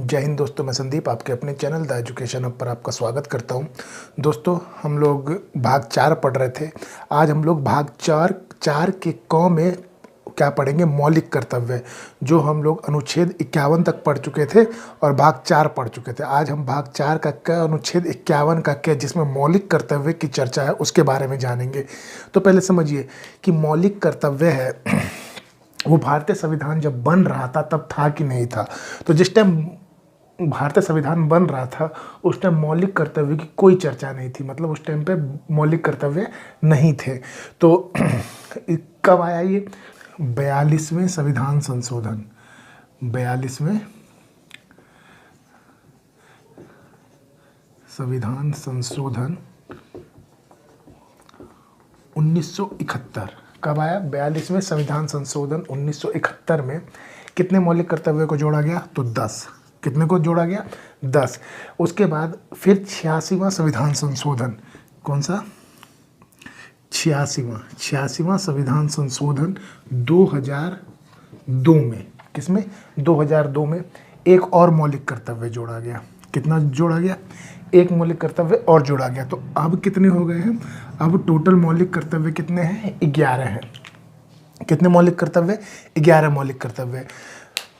जय हिंद दोस्तों, मैं संदीप आपके अपने चैनल द एजुकेशन हब पर आपका स्वागत करता हूं। दोस्तों, हम लोग भाग 4 पढ़ रहे थे। आज हम लोग भाग चार के क में क्या पढ़ेंगे? मौलिक कर्तव्य, जो हम लोग अनुच्छेद 51 तक पढ़ चुके थे और भाग 4 पढ़ चुके थे। आज हम भाग 4 का क, अनुच्छेद 51 का क, जिसमें मौलिक कर्तव्य की चर्चा है, उसके बारे में जानेंगे। तो पहले समझिए कि मौलिक कर्तव्य है वो भारतीय संविधान जब बन रहा था तब था कि नहीं था। तो जिस टाइम भारतीय संविधान बन रहा था उस टाइम मौलिक कर्तव्य की कोई चर्चा नहीं थी, मतलब उस टाइम पे मौलिक कर्तव्य नहीं थे। तो कब आया ये? 42वें संविधान संशोधन, 42वें संविधान संशोधन 1971। कब आया? 42वें संविधान संशोधन 1971 में कितने मौलिक कर्तव्यों को जोड़ा गया? तो 10। कितने को जोड़ा गया? 10। उसके बाद फिर 86वां संविधान संशोधन, कौन सा? 86वां संविधान संशोधन 2002 में। किसमें? 2002 में एक और मौलिक कर्तव्य जोड़ा गया। कितना जोड़ा गया? एक मौलिक कर्तव्य और जोड़ा गया। तो अब कितने हो गए हैं? अब टोटल मौलिक कर्तव्य कितने हैं? 11 हैं। कितने मौलिक कर्तव्य? 11 मौलिक कर्तव्य।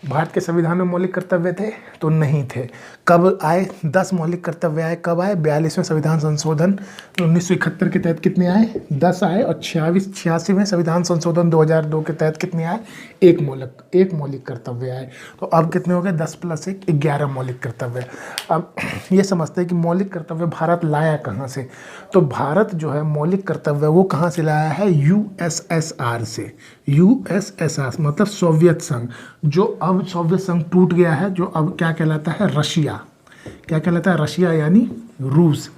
भारत के संविधान में मौलिक कर्तव्य थे? तो नहीं थे। कब आए? 10 मौलिक कर्तव्य आए। कब आए? 42वें संविधान संशोधन 1971 के तहत कितने आए? 10 आए। और 86वें संविधान संशोधन 2002 के तहत कितने आए? एक मौलिक कर्तव्य आए। तो अब कितने हो गए? 10 + 1 11 मौलिक कर्तव्य। अब ये समझते हैं कि मौलिक कर्तव्य भारत लाया कहाँ से। तो भारत जो है मौलिक कर्तव्य वो कहाँ से लाया है? USSR से। USSR मतलब सोवियत संघ, जो अब सोवियत संघ टूट गया है, जो अब क्या कहलाता है? रशिया। क्या कहलाता है? रशिया यानी रूस।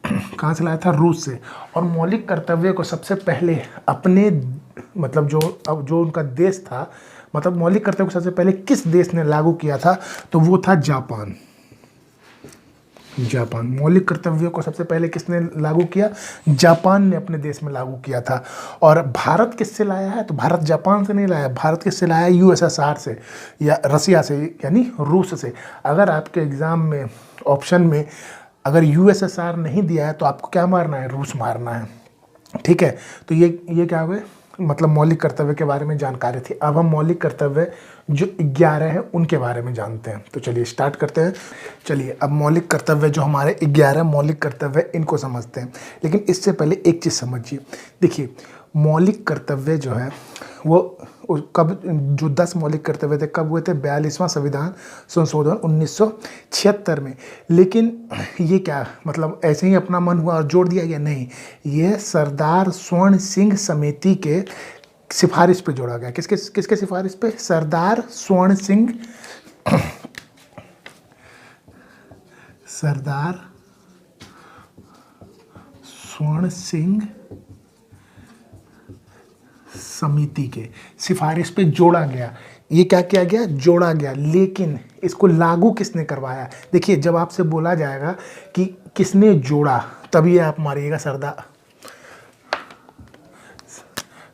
कहाँ से लाया था? रूस से। और मौलिक कर्तव्य को सबसे पहले अपने मतलब जो उनका देश था, मतलब मौलिक कर्तव्य को सबसे पहले किस देश ने लागू किया था? तो वो था जापान। मौलिक कर्तव्यों को सबसे पहले किसने लागू किया? जापान ने अपने देश में लागू किया था। और भारत किससे लाया है? तो भारत जापान से नहीं लाया, भारत किससे लाया है? USSR से या रसिया से, यानी रूस से। अगर आपके एग्जाम में ऑप्शन में अगर USSR नहीं दिया है तो आपको क्या मारना है? रूस मारना है। ठीक है। तो ये क्या हुए? मतलब मौलिक कर्तव्य के बारे में जानकारी थी। अब हम मौलिक कर्तव्य जो 11 हैं उनके बारे में जानते हैं। तो चलिए स्टार्ट करते हैं। चलिए अब मौलिक कर्तव्य जो हमारे 11 मौलिक कर्तव्य, इनको समझते हैं। लेकिन इससे पहले एक चीज़ समझिए। देखिए, मौलिक कर्तव्य जो है वो कब, जो 10 मौलिक कर्तव्य थे कब हुए थे? 42वां संविधान संशोधन 1976 में। लेकिन ये क्या मतलब ऐसे ही अपना मन हुआ और जोड़ दिया गया? नहीं, ये सरदार स्वर्ण सिंह समिति के सिफारिश पे जोड़ा गया। किसके सिफारिश पे? सरदार स्वर्ण सिंह समिति के सिफारिश पे जोड़ा गया। ये क्या किया गया? जोड़ा गया। लेकिन इसको लागू किसने करवाया? देखिए, जब आपसे बोला जाएगा कि किसने जोड़ा, तभी आप मारिएगा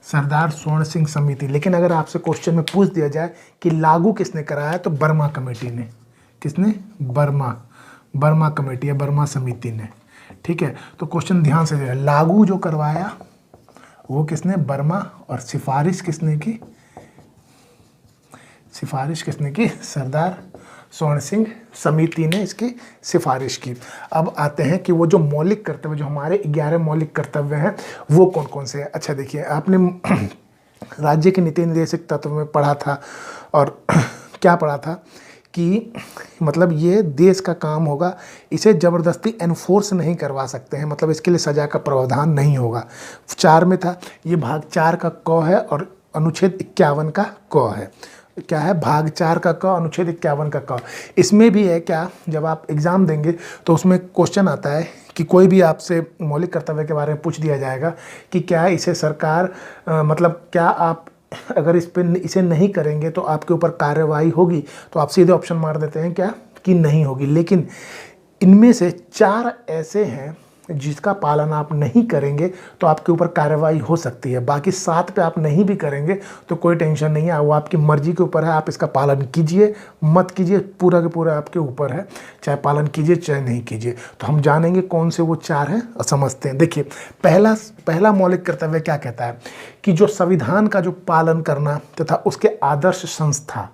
सरदार स्वर्ण सिंह समिति। लेकिन अगर आपसे क्वेश्चन में पूछ दिया जाए कि लागू किसने कराया, तो बर्मा कमेटी ने। किसने? बर्मा कमेटी या बर्मा समिति ने। ठीक है। तो क्वेश्चन ध्यान से देखिए, लागू जो करवाया वो किसने? बर्मा। और सिफारिश किसने की? सरदार स्वर्ण सिंह समिति ने इसकी सिफारिश की। अब आते हैं कि वो जो मौलिक कर्तव्य, जो हमारे 11 मौलिक कर्तव्य हैं, वो कौन कौन से हैं। अच्छा देखिए, आपने राज्य के नीति निर्देशक तत्व में पढ़ा था, और क्या पढ़ा था कि मतलब ये देश का काम होगा, इसे ज़बरदस्ती एनफोर्स नहीं करवा सकते हैं, मतलब इसके लिए सज़ा का प्रावधान नहीं होगा। 4 में था। ये भाग 4 का क है और अनुच्छेद 51 का क है। क्या है? भाग 4 का क, अनुच्छेद 51 का क। इसमें भी है क्या, जब आप एग्ज़ाम देंगे तो उसमें क्वेश्चन आता है कि कोई भी आपसे मौलिक कर्तव्य के बारे में पूछ दिया जाएगा कि क्या इसे सरकार मतलब क्या आप अगर इसे नहीं करेंगे तो आपके ऊपर कार्रवाई होगी? तो आप सीधे ऑप्शन मार देते हैं क्या कि नहीं होगी। लेकिन इनमें से 4 ऐसे हैं जिसका पालन आप नहीं करेंगे तो आपके ऊपर कार्रवाई हो सकती है। बाकी 7 पे आप नहीं भी करेंगे तो कोई टेंशन नहीं है, वो आपकी मर्जी के ऊपर है, आप इसका पालन कीजिए मत कीजिए, पूरा के पूरा आपके ऊपर है, चाहे पालन कीजिए चाहे नहीं कीजिए। तो हम जानेंगे कौन से वो 4 हैं और समझते हैं। देखिए, पहला मौलिक कर्तव्य क्या कहता है कि जो संविधान का जो पालन करना तथा उसके आदर्श संस्था,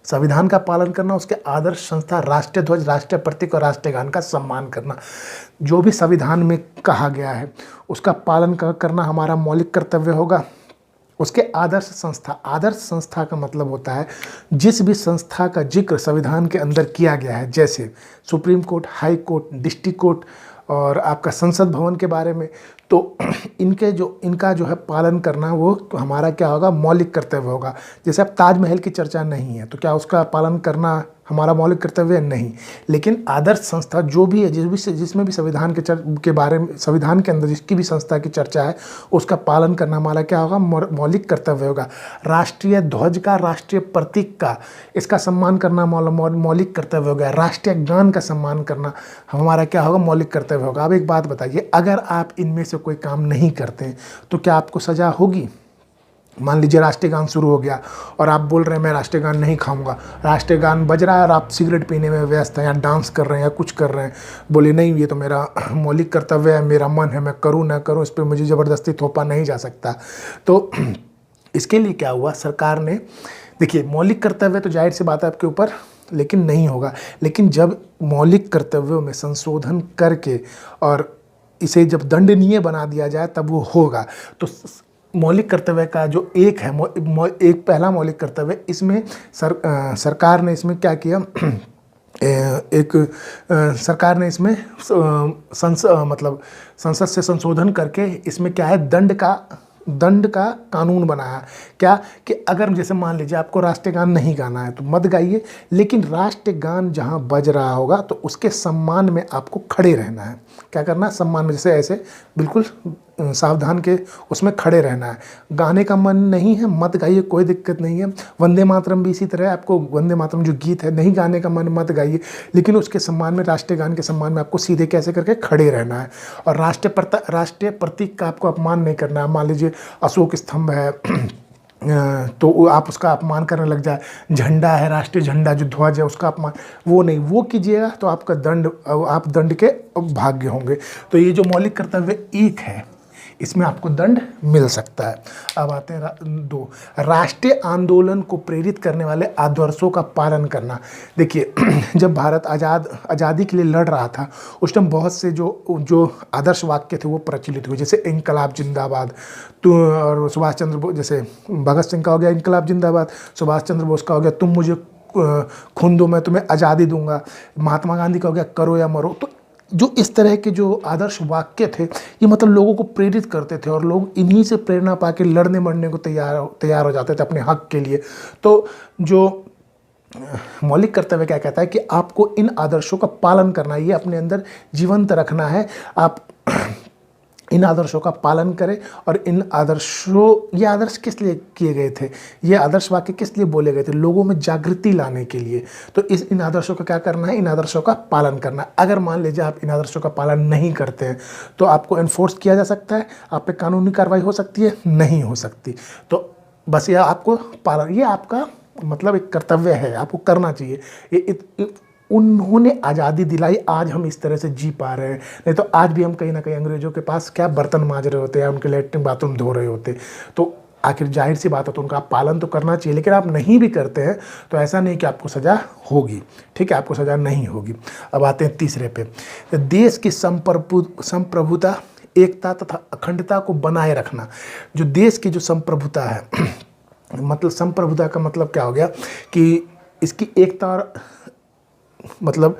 संविधान का पालन करना, उसके आदर्श संस्था, राष्ट्रीय ध्वज, राष्ट्रीय प्रतीक और राष्ट्रीय गान का सम्मान करना। जो भी संविधान में कहा गया है उसका पालन करना हमारा मौलिक कर्तव्य होगा। उसके आदर्श संस्था का मतलब होता है जिस भी संस्था का जिक्र संविधान के अंदर किया गया है, जैसे supreme court, high court, district court और आपका संसद भवन के बारे में, तो इनका जो है पालन करना वो तो हमारा क्या होगा, मौलिक कर्तव्य होगा। जैसे अब ताजमहल की चर्चा नहीं है तो क्या उसका पालन करना हमारा मौलिक कर्तव्य नहीं, लेकिन आदर्श संस्था जो भी है, जिसमें भी संविधान के बारे में, संविधान के अंदर जिसकी भी संस्था की चर्चा है उसका पालन करना हमारा क्या होगा, मौलिक कर्तव्य होगा। राष्ट्रीय ध्वज का, राष्ट्रीय प्रतीक का, इसका सम्मान करना मौलिक कर्तव्य होगा। राष्ट्रीय गान का सम्मान करना हमारा क्या होगा, मौलिक कर्तव्य होगा। अब एक बात बताइए, अगर आप इनमें से कोई काम नहीं करते हैं तो क्या आपको सज़ा होगी? मान लीजिए राष्ट्रीय गान शुरू हो गया और आप बोल रहे हैं मैं राष्ट्रीय गान नहीं खाऊंगा, राष्ट्रीय गान बज रहा है और आप सिगरेट पीने में व्यस्त हैं या डांस कर रहे हैं या कुछ कर रहे हैं, बोले नहीं ये तो मेरा मौलिक कर्तव्य है, मेरा मन है, मैं करूं ना करूं, इस पर मुझे ज़बरदस्ती थोपा नहीं जा सकता। तो इसके लिए क्या हुआ, सरकार ने, देखिए मौलिक कर्तव्य तो जाहिर सी बात है आपके ऊपर लेकिन नहीं होगा, लेकिन जब मौलिक कर्तव्यों में संशोधन करके और इसे जब दंडनीय बना दिया जाए तब वो होगा। तो मौलिक कर्तव्य का जो एक है, एक पहला मौलिक कर्तव्य, इसमें सरकार ने इसमें क्या किया, सरकार ने इसमें संसद से संशोधन करके इसमें क्या है, दंड का कानून बनाया। क्या कि अगर जैसे मान लीजिए आपको राष्ट्रीय गान नहीं गाना है तो मत गाइए, लेकिन राष्ट्रीय गान जहाँ बज रहा होगा तो उसके सम्मान में आपको खड़े रहना है। क्या करना है, सम्मान में, जैसे ऐसे बिल्कुल सावधान के उसमें खड़े रहना है। गाने का मन नहीं है मत गाइए, कोई दिक्कत नहीं है। वंदे मातरम भी इसी तरह, आपको वंदे मातरम जो गीत है नहीं गाने का मन मत गाइए, लेकिन उसके सम्मान में, राष्ट्रीय गान के सम्मान में आपको सीधे कैसे करके खड़े रहना है। और राष्ट्रीय प्रतीक का आपको अपमान नहीं करना है। मान लीजिए अशोक स्तंभ है तो आप उसका अपमान करने लग जाए, झंडा है, राष्ट्रीय झंडा जो ध्वज है उसका अपमान, वो नहीं, वो कीजिएगा तो आप दंड के भाग्य होंगे। तो ये जो मौलिक कर्तव्य एक है इसमें आपको दंड मिल सकता है। अब आते हैं 2, राष्ट्रीय आंदोलन को प्रेरित करने वाले आदर्शों का पालन करना। देखिए जब भारत आज़ादी के लिए लड़ रहा था उस टाइम बहुत से जो आदर्श वाक्य थे वो प्रचलित हुए, जैसे इंकलाब जिंदाबाद, तो और सुभाष चंद्र बोस, जैसे भगत सिंह का हो गया इंकलाब जिंदाबाद, सुभाष चंद्र बोस का हो गया तुम मुझे खून दो मैं तुम्हें आज़ादी दूंगा, महात्मा गांधी का हो गया करो या मरो। तो जो इस तरह के जो आदर्श वाक्य थे ये मतलब लोगों को प्रेरित करते थे और लोग इन्हीं से प्रेरणा पाके लड़ने मरने को तैयार हो जाते थे अपने हक के लिए। तो जो मौलिक कर्तव्य क्या कहता है कि आपको इन आदर्शों का पालन करना है, ये अपने अंदर जीवंत रखना है। आप इन आदर्शों का पालन करें और ये आदर्श किस लिए किए गए थे, ये आदर्श वाक्य किस लिए बोले गए थे, लोगों में जागृति लाने के लिए। तो इन आदर्शों का क्या करना है, इन आदर्शों का पालन करना है। अगर मान लीजिए आप इन आदर्शों का पालन नहीं करते हैं तो आपको एनफोर्स किया जा सकता है, आप पे कानूनी कार्रवाई हो सकती है, नहीं हो सकती। तो बस ये आपको पालन, ये आपका मतलब एक कर्तव्य है, आपको करना चाहिए। उन्होंने आज़ादी दिलाई, आज हम इस तरह से जी पा रहे हैं, नहीं तो आज भी हम कहीं ना कहीं अंग्रेजों के पास क्या बर्तन मांज रहे होते या उनके लेटरिन बाथरूम धो रहे होते। तो आखिर जाहिर सी बात है तो उनका पालन तो करना चाहिए, लेकिन आप नहीं भी करते हैं तो ऐसा नहीं कि आपको सज़ा होगी, ठीक है, आपको सज़ा नहीं होगी। अब आते हैं तीसरे पे, तो देश की संप्रभुता, एकता तथा अखंडता को बनाए रखना। जो देश की जो संप्रभुता है मतलब संप्रभुता का मतलब क्या हो गया कि इसकी एकता और मतलब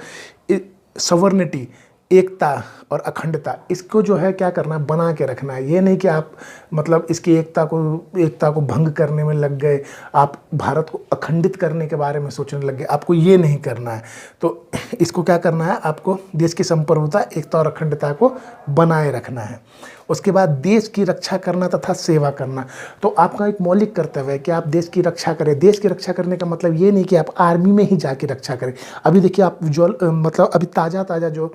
सवर्निटी, एकता और अखंडता, इसको जो है क्या करना है, बना के रखना है। ये नहीं कि आप मतलब इसकी एकता को भंग करने में लग गए, आप भारत को अखंडित करने के बारे में सोचने लग गए, आपको ये नहीं करना है। तो इसको क्या करना है, आपको देश की संप्रभुता, एकता और अखंडता को बनाए रखना है। उसके बाद देश की रक्षा करना तथा सेवा करना। तो आपका एक मौलिक कर्तव्य है कि आप देश की रक्षा करें। देश की रक्षा करने का मतलब ये नहीं कि आप आर्मी में ही जाके रक्षा करें। अभी देखिए आप जो मतलब अभी ताज़ा जो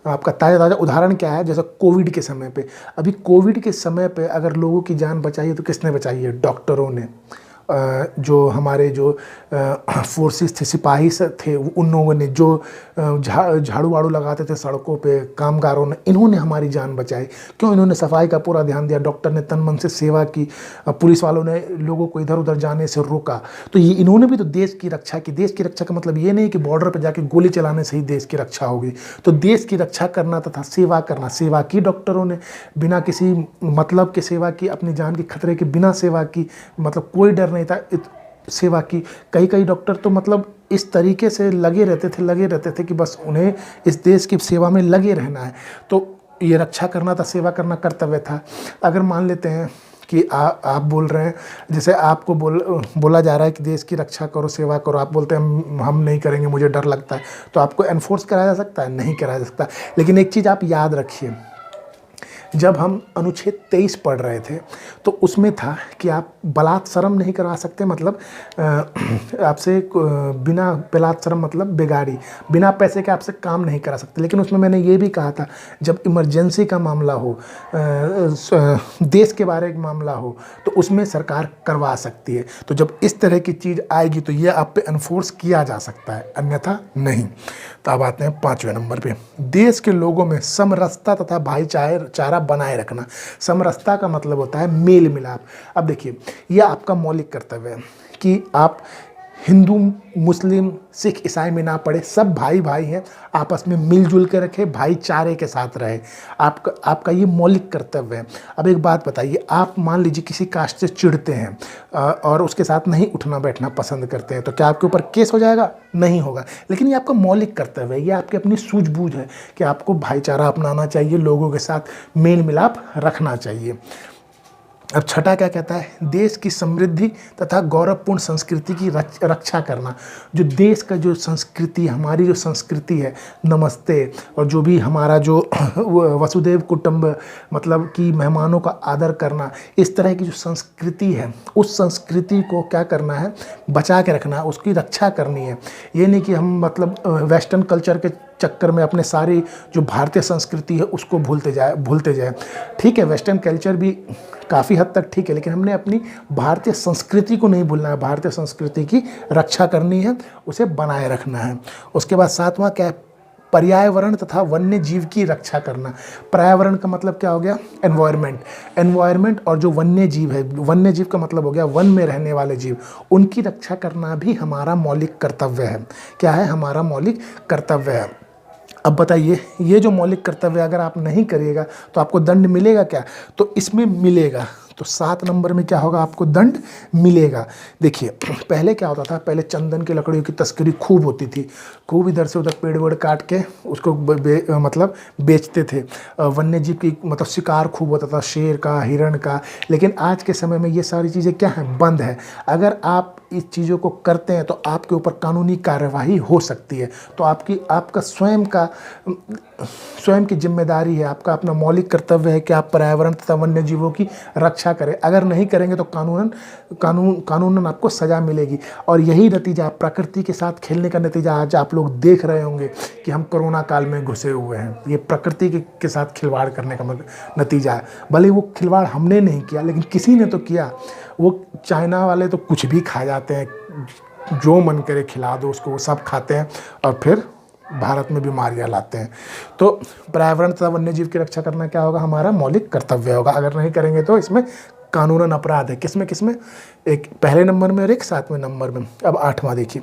आपका ताज़ा उदाहरण क्या है, जैसे कोविड के समय पे, अभी कोविड के समय पे अगर लोगों की जान बचाई है तो किसने बचाई है? डॉक्टरों ने। जो हमारे जो फोर्सेस थे, सिपाही थे, उन लोगों ने जो झाड़ू वाड़ू लगाते थे सड़कों पे, कामगारों ने, इन्होंने हमारी जान बचाई। क्यों? इन्होंने सफाई का पूरा ध्यान दिया, डॉक्टर ने तन मन से सेवा की, पुलिस वालों ने लोगों को इधर उधर जाने से रोका। तो ये इन्होंने भी तो देश की रक्षा की। देश की रक्षा का मतलब ये नहीं कि बॉर्डर पर जाके गोली चलाने से ही देश की रक्षा होगी। तो देश की रक्षा करना तथा सेवा करना, सेवा की डॉक्टरों ने, बिना किसी मतलब के सेवा की, अपनी जान के खतरे के बिना सेवा की, मतलब कोई डर नहीं था, सेवा की। कई डॉक्टर तो मतलब इस तरीके से लगे रहते थे कि बस उन्हें इस देश की सेवा में लगे रहना है। तो ये रक्षा करना था, सेवा करना कर्तव्य था। अगर मान लेते हैं कि आप बोल रहे हैं, जैसे आपको बोला जा रहा है कि देश की रक्षा करो, सेवा करो, आप बोलते हैं हम नहीं करेंगे, मुझे डर लगता है, तो आपको एनफोर्स कराया जा सकता है? नहीं कराया जा सकता। लेकिन एक चीज़ आप याद रखिए, जब हम अनुच्छेद 23 पढ़ रहे थे तो उसमें था कि आप बलात्सरम नहीं करवा सकते, मतलब आपसे बिना बलात्सरम मतलब बेगारी, बिना पैसे के आपसे काम नहीं करा सकते। लेकिन उसमें मैंने ये भी कहा था, जब इमरजेंसी का मामला हो, देश के बारे में मामला हो, तो उसमें सरकार करवा सकती है। तो जब इस तरह की चीज़ आएगी तो ये आप पे एनफोर्स किया जा सकता है, अन्यथा नहीं। तो अब आते हैं 5वें नंबर पे, देश के लोगों में समरसता तथा भाईचारा बनाए रखना। समरसता का मतलब होता है मेल मिलाप। अब देखिए, यह आपका मौलिक कर्तव्य है कि आप हिंदू, मुस्लिम, सिख, ईसाई में ना पड़े, सब भाई भाई हैं, आपस में मिलजुल के रखे, भाईचारे के साथ रहे। आपका ये मौलिक कर्तव्य है। अब एक बात बताइए, आप मान लीजिए किसी कास्ट से चिढ़ते हैं और उसके साथ नहीं उठना बैठना पसंद करते हैं, तो क्या आपके ऊपर केस हो जाएगा? नहीं होगा। लेकिन ये आपका मौलिक कर्तव्य है, ये आपकी अपनी सूझबूझ है कि आपको भाईचारा अपनाना चाहिए, लोगों के साथ मेल मिलाप रखना चाहिए। अब छठा क्या कहता है? देश की समृद्धि तथा गौरवपूर्ण संस्कृति की रक्षा करना। जो देश का जो संस्कृति, हमारी जो संस्कृति है, नमस्ते, और जो भी हमारा जो वसुदेव कुटुंब मतलब कि मेहमानों का आदर करना, इस तरह की जो संस्कृति है, उस संस्कृति को क्या करना है? बचा के रखना है, उसकी रक्षा करनी है। ये नहीं कि हम मतलब वेस्टर्न कल्चर के चक्कर में अपने सारी जो भारतीय संस्कृति है उसको भूलते जाए। ठीक है, वेस्टर्न कल्चर भी काफ़ी हद तक ठीक है, लेकिन हमने अपनी भारतीय संस्कृति को नहीं भूलना है। भारतीय संस्कृति की रक्षा करनी है, उसे बनाए रखना है। उसके बाद 7वां क्या है? पर्यावरण तथा वन्य जीव की रक्षा करना। पर्यावरण का मतलब क्या हो गया? एनवायरनमेंट और जो वन्य जीव है, वन्य जीव का मतलब हो गया वन में रहने वाले जीव, उनकी रक्षा करना भी हमारा मौलिक कर्तव्य है। क्या है? हमारा मौलिक कर्तव्य है। अब बताइए, ये जो मौलिक कर्तव्य अगर आप नहीं करिएगा तो आपको दंड मिलेगा क्या? तो इसमें मिलेगा। तो 7 नंबर में क्या होगा? आपको दंड मिलेगा। देखिए, पहले क्या होता था? पहले चंदन की लकड़ियों की तस्करी खूब होती थी, खूब इधर से उधर पेड़ वेड़ काट के उसको मतलब बेचते थे। वन्य जीव की मतलब शिकार खूब होता था, शेर का, हिरण का। लेकिन आज के समय में ये सारी चीज़ें क्या हैं? बंद है। अगर आप इस चीज़ों को करते हैं तो आपके ऊपर कानूनी कार्यवाही हो सकती है। तो आपका स्वयं की जिम्मेदारी है, आपका अपना मौलिक कर्तव्य है कि आप पर्यावरण तथा वन्य जीवों की रक्षा करें। अगर नहीं करेंगे तो कानूनन आपको सज़ा मिलेगी। और यही नतीजा, प्रकृति के साथ खेलने का नतीजा आज आप लोग देख रहे होंगे कि हम कोरोना काल में घुसे हुए हैं। ये प्रकृति के साथ खिलवाड़ करने का नतीजा है। भले वो खिलवाड़ हमने नहीं किया, लेकिन किसी ने तो किया। वो चाइना वाले तो कुछ भी खा जाते हैं, जो मन करे खिला दो उसको, वो सब खाते हैं और फिर भारत में बीमारियां लाते हैं। तो पर्यावरण तथा वन्य जीव की रक्षा करना क्या होगा? हमारा मौलिक कर्तव्य होगा। अगर नहीं करेंगे तो इसमें कानूनन अपराध है। किसमें? एक पहले नंबर में और एक 7वें नंबर में। अब 8वां देखिए,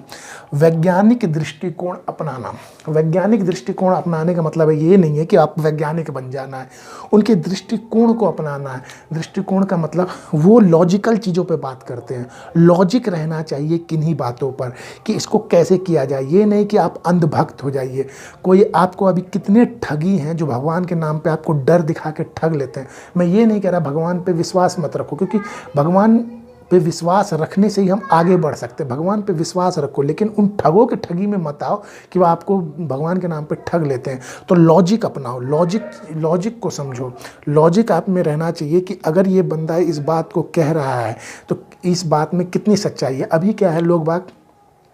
वैज्ञानिक दृष्टिकोण अपनाना। वैज्ञानिक दृष्टिकोण अपनाने का मतलब ये नहीं है कि आप वैज्ञानिक बन जाना है, उनके दृष्टिकोण को अपनाना है। दृष्टिकोण का मतलब वो लॉजिकल चीज़ों पे बात करते हैं, लॉजिक रहना चाहिए किन्हीं बातों पर कि इसको कैसे किया जाए। ये नहीं कि आप अंधभक्त हो जाइए। कोई आपको अभी कितने ठगी हैं जो भगवान के नाम पे आपको डर दिखा के ठग लेते हैं। मैं ये नहीं कह रहा भगवान पे विश्वास मत रखो, क्योंकि भगवान पे विश्वास रखने से ही हम आगे बढ़ सकते हैं। भगवान पे विश्वास रखो, लेकिन उन ठगों के ठगी में मत आओ कि वो आपको भगवान के नाम पे ठग लेते हैं। तो लॉजिक अपनाओ, लॉजिक को समझो। लॉजिक आप में रहना चाहिए कि अगर ये बंदा इस बात को कह रहा है तो इस बात में कितनी सच्चाई है। अभी क्या है, लोग बात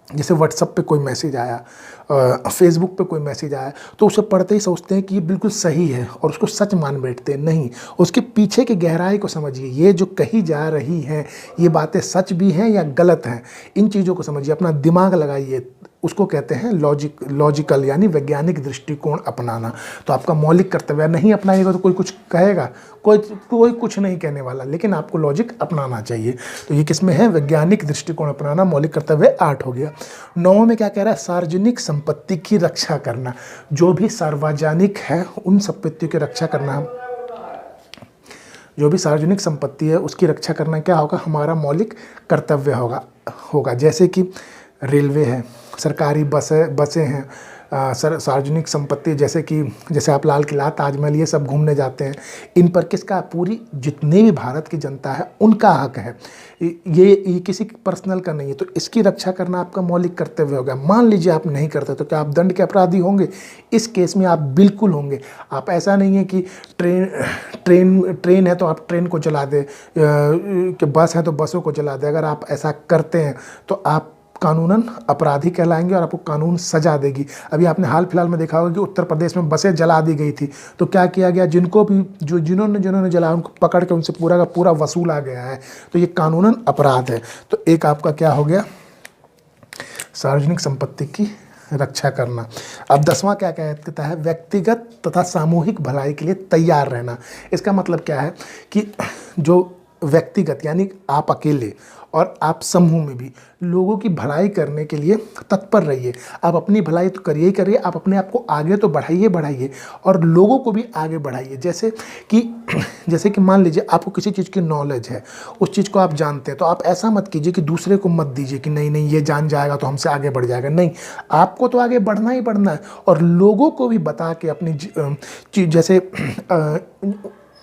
जैसे व्हाट्सएप पे कोई मैसेज आया, फेसबुक पे कोई मैसेज आया, तो उसे पढ़ते ही सोचते हैं कि ये बिल्कुल सही है और उसको सच मान बैठते हैं। नहीं, उसके पीछे की गहराई को समझिए। ये जो कही जा रही हैं ये बातें सच भी हैं या गलत हैं, इन चीज़ों को समझिए, अपना दिमाग लगाइए। उसको कहते हैं लॉजिकल यानी वैज्ञानिक दृष्टिकोण अपनाना। तो आपका मौलिक कर्तव्य, नहीं अपनाइएगा तो कोई कुछ कहेगा, कोई कुछ नहीं कहने वाला, लेकिन आपको लॉजिक अपनाना चाहिए। तो ये किसमें है, वैज्ञानिक दृष्टिकोण अपनाना, मौलिक कर्तव्य 8 हो गया। 9 में क्या कह रहा है, सार्वजनिक संपत्ति की रक्षा करना। जो भी सार्वजनिक है उन संपत्तियों की रक्षा करना, जो भी सार्वजनिक संपत्ति है उसकी रक्षा करना क्या होगा, हमारा मौलिक कर्तव्य होगा। जैसे कि रेलवे है, सरकारी बसें हैं, सार्वजनिक संपत्ति जैसे आप लाल किला, ताजमहल, ये सब घूमने जाते हैं, इन पर किसका, पूरी जितनी भी भारत की जनता है उनका हक है। ये किसी पर्सनल का नहीं है। तो इसकी रक्षा करना आपका मौलिक कर्तव्य होगा। मान लीजिए आप नहीं करते तो क्या आप दंड के अपराधी होंगे? इस केस में आप बिल्कुल होंगे। आप ऐसा नहीं है कि ट्रेन है तो आप ट्रेन को चला दें, कि बस है तो बसों को चला दें। अगर आप ऐसा करते हैं तो आप कानूनन अपराधी कहलाएंगे और आपको कानून सजा देगी। अभी आपने हाल फिलहाल में देखा होगा कि उत्तर प्रदेश में बसें जला दी गई थी, तो क्या किया गया, जिन्होंने जलाया उनको पकड़ के उनसे पूरा का पूरा वसूला गया है। तो ये कानूनन अपराध है। तो एक आपका क्या हो गया, सार्वजनिक संपत्ति की रक्षा करना। अब 10वां क्या कहता है, व्यक्तिगत तथा सामूहिक भलाई के लिए तैयार रहना। इसका मतलब क्या है कि जो व्यक्तिगत यानी आप अकेले और आप समूह में भी लोगों की भलाई करने के लिए तत्पर रहिए। आप अपनी भलाई तो करिए ही करिए, आप अपने आप को आगे तो बढ़ाइए और लोगों को भी आगे बढ़ाइए। जैसे कि मान लीजिए आपको किसी चीज़ की नॉलेज है, उस चीज़ को आप जानते हैं, तो आप ऐसा मत कीजिए कि दूसरे को मत दीजिए कि नहीं ये जान जाएगा तो हमसे आगे बढ़ जाएगा। नहीं, आपको तो आगे बढ़ना ही बढ़ना है और लोगों को भी बता के अपनी चीज़, जैसे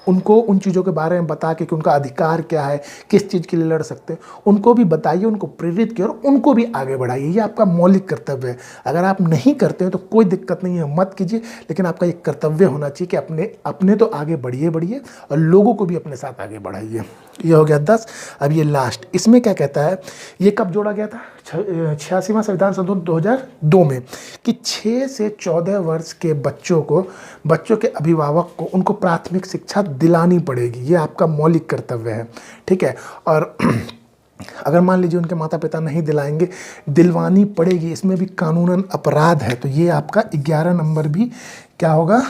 उनको उन चीज़ों के बारे में बता के कि उनका अधिकार क्या है, किस चीज़ के लिए लड़ सकते हैं, उनको भी बताइए, उनको प्रेरित किए और उनको भी आगे बढ़ाइए। ये आपका मौलिक कर्तव्य है। अगर आप नहीं करते हैं तो कोई दिक्कत नहीं है, मत कीजिए, लेकिन आपका एक कर्तव्य होना चाहिए कि अपने तो आगे बढ़िए और लोगों को भी अपने साथ आगे बढ़ाइए। ये हो गया 10। अब ये लास्ट, इसमें क्या कहता है, ये कब जोड़ा गया था, 86वां संविधान संशोधन 2002 में, कि 6 से 14 वर्ष के बच्चों के अभिभावक को उनको प्राथमिक शिक्षा दिलानी पड़ेगी। ये आपका मौलिक कर्तव्य है, ठीक है। और अगर मान लीजिए उनके माता पिता नहीं दिलाएंगे, दिलवानी पड़ेगी, इसमें भी कानूनन अपराध है। तो ये आपका 11 नंबर भी क्या होगा,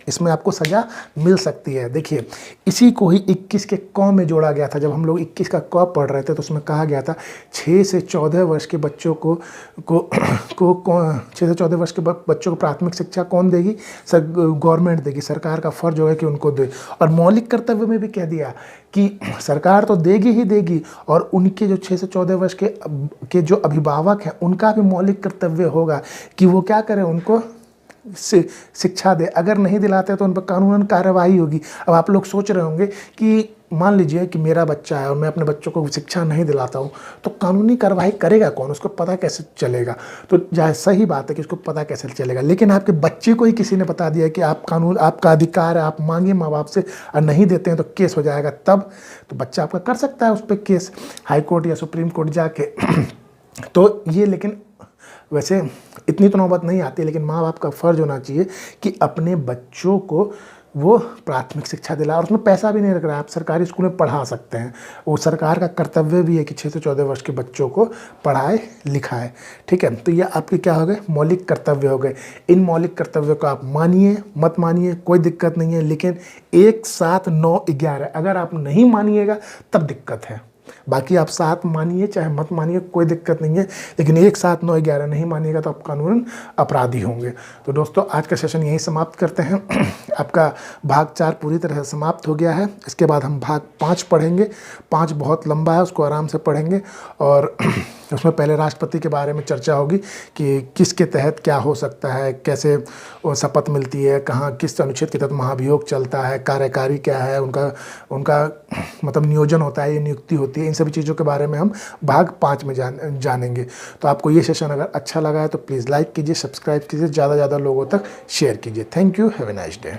इसमें आपको सज़ा मिल सकती है। देखिए, इसी को ही 21 के क में जोड़ा गया था। जब हम लोग 21 का क पढ़ रहे थे तो उसमें कहा गया था 6 से 14 वर्ष के बच्चों को 6 से 14 वर्ष के बच्चों को प्राथमिक शिक्षा कौन देगी, गवर्नमेंट देगी। सरकार का फर्ज होगा कि उनको दे। और मौलिक कर्तव्य में भी कह दिया कि सरकार तो देगी ही देगी, और उनके जो 6 से 14 वर्ष के जो अभिभावक हैं उनका भी मौलिक कर्तव्य होगा कि वो क्या करें, उनको शिक्षा दे। अगर नहीं दिलाते तो उन पर कानूनन कार्रवाई होगी। अब आप लोग सोच रहे होंगे कि मान लीजिए कि मेरा बच्चा है और मैं अपने बच्चों को शिक्षा नहीं दिलाता हूँ, तो कानूनी कार्रवाई करेगा कौन, उसको पता कैसे चलेगा? तो सही बात है कि उसको पता कैसे चलेगा, लेकिन आपके बच्चे को ही किसी ने बता दिया कि आपका अधिकार है, आप मांगिए माँ बाप से, और नहीं देते हैं तो केस हो जाएगा, तब तो बच्चा आपका कर सकता है उस पर केस, हाई कोर्ट या सुप्रीम कोर्ट जाके। तो ये, लेकिन वैसे इतनी तो नौबत नहीं आती, लेकिन माँ बाप का फ़र्ज़ होना चाहिए कि अपने बच्चों को वो प्राथमिक शिक्षा दिलाए। और उसमें पैसा भी नहीं लग रहा है, आप सरकारी स्कूल में पढ़ा सकते हैं। वो सरकार का कर्तव्य भी है कि 6 से 14 वर्ष के बच्चों को पढ़ाए लिखाए, ठीक है। तो ये आपके क्या हो गए, मौलिक कर्तव्य हो गए। इन मौलिक कर्तव्यों को आप मानिए मत मानिए कोई दिक्कत नहीं है, लेकिन 1, 7, 9, 11 अगर आप नहीं मानिएगा तब दिक्कत है। बाकी आप 7 मानिए चाहे मत मानिए कोई दिक्कत नहीं है, लेकिन 1, 7, 9, 11 नहीं मानिएगा तो आप कानूनन अपराधी होंगे। तो दोस्तों, आज का सेशन यहीं समाप्त करते हैं। आपका भाग 4 पूरी तरह से समाप्त हो गया है। इसके बाद हम भाग 5 पढ़ेंगे। 5 बहुत लंबा है, उसको आराम से पढ़ेंगे और उसमें पहले राष्ट्रपति के बारे में चर्चा होगी कि किसके तहत क्या हो सकता है, कैसे वो शपथ मिलती है, कहाँ किस अनुच्छेद के तहत महाभियोग चलता है, कार्यकारी क्या है, उनका उनका मतलब नियोजन होता है, ये नियुक्ति होती है, इन सभी चीज़ों के बारे में हम भाग 5 में जानेंगे। तो आपको ये सेशन अगर अच्छा लगा है तो प्लीज़ लाइक कीजिए, सब्सक्राइब कीजिए, ज़्यादा से ज़्यादा लोगों तक शेयर कीजिए। Thank you, have a nice day.